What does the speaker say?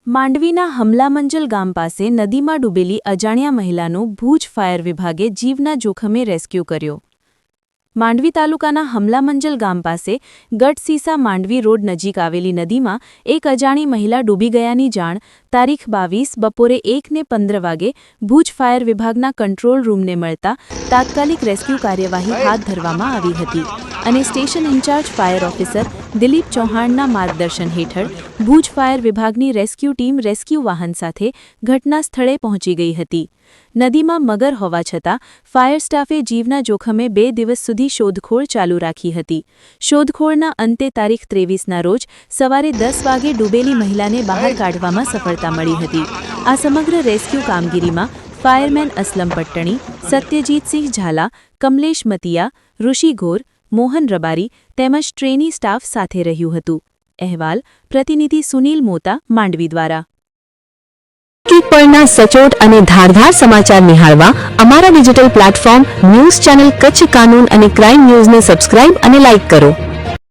માંડવીના હમલામંજલ ગામ પાસે નદીમાં ડૂબેલી અજાણ્યા મહિલાનું ભુજ ફાયર વિભાગે જીવના જોખમે રેસ્ક્યુ કર્યો। માંડવી તાલુકાના હમલામંજલ ગામ પાસે ગઢસીસા માંડવી રોડ નજીક આવેલી નદીમાં એક અજાણી મહિલા ડૂબી ગયાની જાણ તારીખ 22 બપોરે 1:15 વાગે ભુજ ફાયર વિભાગના કંટ્રોલ રૂમને મળતા તાત્કાલિક રેસ્ક્યુ કાર્યવાહી હાથ ધરવામાં આવી હતી અને station in charge fire officer Dilip ચૌહાણના માર્ગદર્શન હેઠળ ભુજ ફાયર વિભાગની રેસ્ક્યુ ટીમ રેસ્ક્યુ વાહન સાથે ઘટના સ્થળે પહોંચી ગઈ હતી। નદીમાં મગર હોવા છતાં ફાયર સ્ટાફે જીવના જોખમે 2 દિવસ સુધી શોધખોળ ચાલુ રાખી હતી। શોધખોળના અંતે તારીખ 23ના રોજ સવારે 10 વાગે ડૂબેલી મહિલાને બહાર કાઢવામાં સફળતા મળી હતી। આ સમગ્ર રેસ્ક્યુ કામગીરીમાં ફાયરમેન અસલમ પટ્ટણી, સત્યજીતસિંહ ઝાલા, કમલેશ મતિયા, ઋષિ ઘોર, મોહન રબારી તેમજ ટ્રેની સ્ટાફ સાથે રહ્યું હતું। અહેવાલ પ્રતિનિધિ સુનિલ મોતા, માંડવી દ્વારા। પળના સચોટ અને ધારદાર સમાચાર નિહાળવા અમારા digital platform news channel Kutch કાનૂન અને ક્રાઇમ ન્યૂઝને સબસ્ક્રાઇબ અને લાઇક કરો।